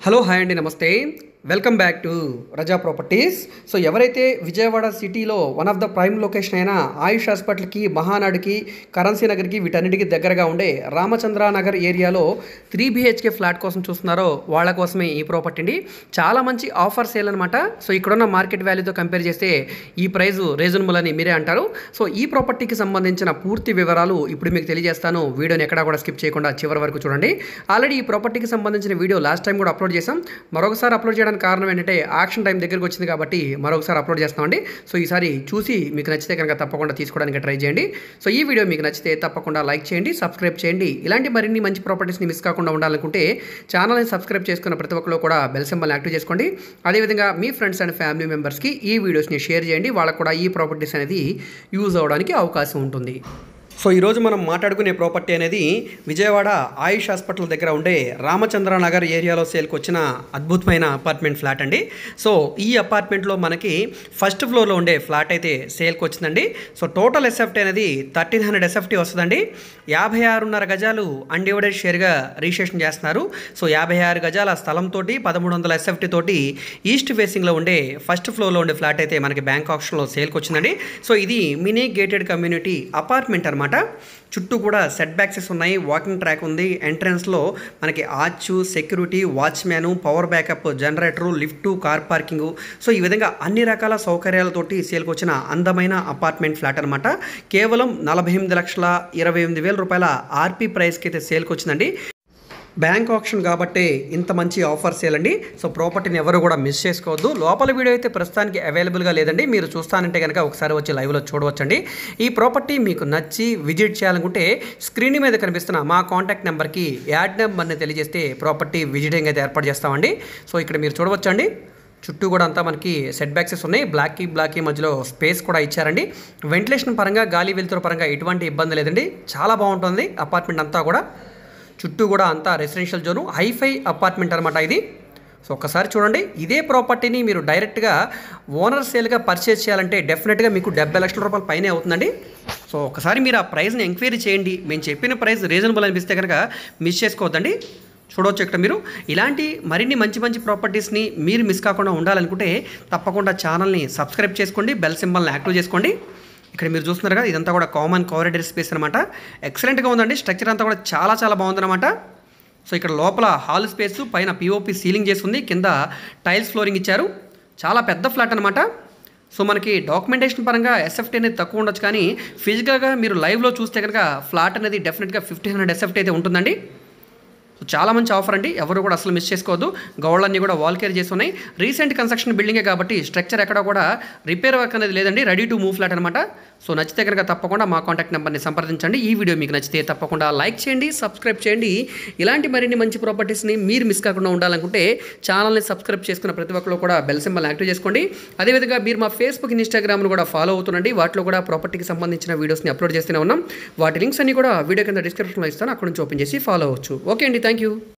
Hello hi అండి నమస్తే welcome back to Raza properties. So ఎవరైతే విజయవాడ సిటీలో one of the prime location అయిన ఆయుష్ హాస్పిటల్కి, మహానాడుకి, కరెన్సీ నగర్కి వీటన్నిటికీ దగ్గరగా ఉండే రామచంద్ర నగర్ ఏరియాలో 3 BHK ఫ్లాట్ కోసం చూస్తున్నారో వాళ్ళ కోసమే ఈ ప్రాపర్టీ అండి. చాలా మంచి ఆఫర్ సేల్ అనమాట. సో ఇక్కడున్న మార్కెట్ వాల్యూతో కంపేర్ చేస్తే ఈ ప్రైస్ రీజనబుల్ అని మీరే అంటారు. సో ఈ ప్రాపర్టీకి సంబంధించిన పూర్తి వివరాలు ఇప్పుడు మీకు తెలియజేస్తాను. వీడియోని ఎక్కడా కూడా స్కిప్ చేయకుండా చివరి వరకు చూడండి. ఆల్రెడీ ఈ ప్రాపర్టీకి సంబంధించిన వీడియో లాస్ట్ టైం కూడా అప్లోడ్ చేసాం. మరొకసారి అప్లోడ్ చేయడానికి కారణం ఏంటంటే ఆక్షన్ టైం దగ్గరికి వచ్చింది కాబట్టి మరొకసారి అప్లోడ్ చేస్తామండి. సో ఈసారి చూసి మీకు నచ్చితే కనుక తప్పకుండా తీసుకోవడానికి ట్రై చేయండి. సో ఈ వీడియో మీకు నచ్చితే తప్పకుండా లైక్ చేయండి, సబ్స్క్రైబ్ చేయండి. ఇలాంటి మరిన్ని మంచి ప్రాపర్టీస్ని మిస్ కాకుండా ఉండాలనుకుంటే ఛానల్ని సబ్స్క్రైబ్ చేసుకున్న ప్రతి ఒక్కరు కూడా బెల్ సింబల్ని యాక్టివ్ చేసుకోండి. అదేవిధంగా మీ ఫ్రెండ్స్ అండ్ ఫ్యామిలీ మెంబర్స్కి ఈ వీడియోస్ని షేర్ చేయండి. వాళ్ళకు కూడా ఈ ప్రాపర్టీస్ అనేది యూజ్ అవ్వడానికి అవకాశం ఉంటుంది. సో ఈరోజు మనం మాట్లాడుకునే ప్రాపర్టీ అనేది విజయవాడ ఆయుష్ హాస్పిటల్ దగ్గర ఉండే రామచంద్ర నగర్ ఏరియాలో సేల్కి వచ్చిన అద్భుతమైన అపార్ట్మెంట్ ఫ్లాట్ అండి. సో ఈ అపార్ట్మెంట్లో మనకి ఫస్ట్ ఫ్లోర్లో ఉండే ఫ్లాట్ అయితే సేల్కి వచ్చిందండి. సో టోటల్ ఎస్ఎఫ్టీ అనేది 1300 ఎస్ఎఫ్టీ వస్తుందండి. 56.5 గజాలు అన్డివైడెడ్ షేర్గా రిజిస్ట్రేషన్ చేస్తున్నారు. సో 56 గజాల స్థలంతో 1300 ఎస్ఎఫ్టీ తోటి ఈస్ట్ ఫేసింగ్లో ఉండే ఫస్ట్ ఫ్లోర్లో ఉండే ఫ్లాట్ అయితే మనకి బ్యాంక్ ఆప్షన్లో సేల్కి వచ్చిందండి. సో ఇది మినీ గేటెడ్ కమ్యూనిటీ అపార్ట్మెంట్ అనమాట. చుట్టూ కూడా సెట్ బ్యాక్సెస్ ఉన్నాయి, వాకింగ్ ట్రాక్ ఉంది. ఎంట్రన్స్లో మనకి arch, security, watchman, power backup, generator, lift, car parking. So ఈ విధంగా అన్ని రకాల సౌకర్యాలతోటి సేల్కి వచ్చిన అందమైన అపార్ట్మెంట్ ఫ్లాట్ అనమాట. కేవలం 48,28,000 రూపాయల ఆర్పీ ప్రైస్కి అయితే సేల్కి వచ్చిందండి. బ్యాంక్ ఆప్షన్ కాబట్టి ఇంత మంచి ఆఫర్ సేల్ అండి. సో ప్రాపర్టీని ఎవరు కూడా మిస్ చేసుకోవద్దు. లోపల వీడియో అయితే ప్రస్తుతానికి అవైలబుల్గా లేదండి. మీరు చూస్తానంటే కనుక ఒకసారి వచ్చి లైవ్లో చూడవచ్చండి. ఈ ప్రాపర్టీ మీకు నచ్చి విజిట్ చేయాలనుకుంటే స్క్రీన్ మీద కనిపిస్తున్న మా కాంటాక్ట్ నెంబర్కి యాడ్ నెంబర్ని తెలియజేస్తే ప్రాపర్టీ విజిటింగ్ అయితే ఏర్పాటు చేస్తామండి. సో ఇక్కడ మీరు చూడవచ్చండి. చుట్టూ కూడా అంతా మనకి సెట్ బ్యాక్సెస్ ఉన్నాయి. బ్లాక్కి మధ్యలో స్పేస్ కూడా ఇచ్చారండి. వెంటిలేషన్ పరంగా, గాలి వెలుతురు పరంగా ఎటువంటి ఇబ్బంది లేదండి. చాలా బాగుంటుంది అపార్ట్మెంట్ అంతా కూడా. చుట్టూ కూడా అంతా రెసిడెన్షియల్ జోను, హైఫై అపార్ట్మెంట్ అనమాట ఇది. సో ఒక్కసారి చూడండి. ఇదే ప్రాపర్టీని మీరు డైరెక్ట్గా ఓనర్ సేల్గా పర్చేస్ చేయాలంటే డెఫినెట్గా మీకు 70 లక్షల రూపాయల పైనే అవుతుందండి. సో ఒకసారి మీరు ఆ ప్రైస్ని ఎంక్వైరీ చేయండి. మేము చెప్పిన ప్రైస్ రీజనబుల్ అనిపిస్తే కనుక మిస్ చేసుకోవద్దండి. చూడవచ్చు ఇక్కడ మీరు. ఇలాంటి మరిన్ని మంచి ప్రాపర్టీస్ని మీరు మిస్ కాకుండా ఉండాలనుకుంటే తప్పకుండా ఛానల్ని సబ్స్క్రైబ్ చేసుకోండి, బెల్ సింబల్ని యాక్టివ్ చేసుకోండి. ఇక్కడ మీరు చూస్తున్నారు కదా, ఇదంతా కూడా కామన్ కారిడార్ స్పేస్ అనమాట. ఎక్సలెంట్గా ఉందండి. స్ట్రక్చర్ అంతా కూడా చాలా బాగుందన్నమాట. సో ఇక్కడ లోపల హాల్ స్పేస్, పైన పిఓపి సీలింగ్ చేసి ఉంది, కింద టైల్స్ ఫ్లోరింగ్ ఇచ్చారు. చాలా పెద్ద ఫ్లాట్ అనమాట. సో మనకి డాక్యుమెంటేషన్ పరంగా ఎస్ఎఫ్టీ అనేది తక్కువ ఉండొచ్చు, కానీ ఫిజికల్గా మీరు లైవ్లో చూస్తే కనుక ఫ్లాట్ అనేది డెఫినెట్గా 1500 ఎస్ఎఫ్టీ అయితే ఉంటుందండి. చాలా మంచి ఆఫర్ అండి. ఎవరు కూడా అసలు మిస్ చేసుకోవద్దు. గోడలన్నీ కూడా వాల్ కేర్ చేసి ఉన్నాయి. రీసెంట్ కన్స్ట్రక్షన్ బిల్డింగే కాబట్టి స్ట్రక్చర్ ఎక్కడ కూడా రిపేర్ వర్క్ అనేది లేదండి. రెడీ టు మూవ్ ఫ్లాట్ అనమాట. సో నచ్చితే కనుక తప్పకుండా మా కాంటాక్ట్ నెంబర్ని సంప్రదించండి. ఈ వీడియో మీకు నచ్చితే తప్పకుండా లైక్ చేయండి, సబ్స్క్రైబ్ చేయండి. ఇలాంటి మరిన్ని మంచి ప్రాపర్టీస్ని మీరు మిస్ కాకుండా ఉండాలనుకుంటే ఛానల్ని సబ్స్క్రైబ్ చేసుకున్న ప్రతి ఒక్కరు కూడా బెల్ సింబల్ యాక్టివ్ చేసుకోండి. అదేవిధంగా మీరు మా ఫేస్బుక్, ఇన్స్టాగ్రామ్ను కూడా ఫాలో అవుతుండండి. వాటిలో కూడా ప్రాపర్టీకి సంబంధించిన వీడియోస్ని అప్లోడ్ చేస్తూనే ఉన్నాం. వాటి లింక్స్ అన్ని కూడా వీడియో కింద డిస్క్రిప్షన్లో ఇస్తాను. అక్కడ నుంచి ఓపెన్ చేసి ఫాలో అవ్వచ్చు. ఓకే అండి, థ్యాంక్ యూ.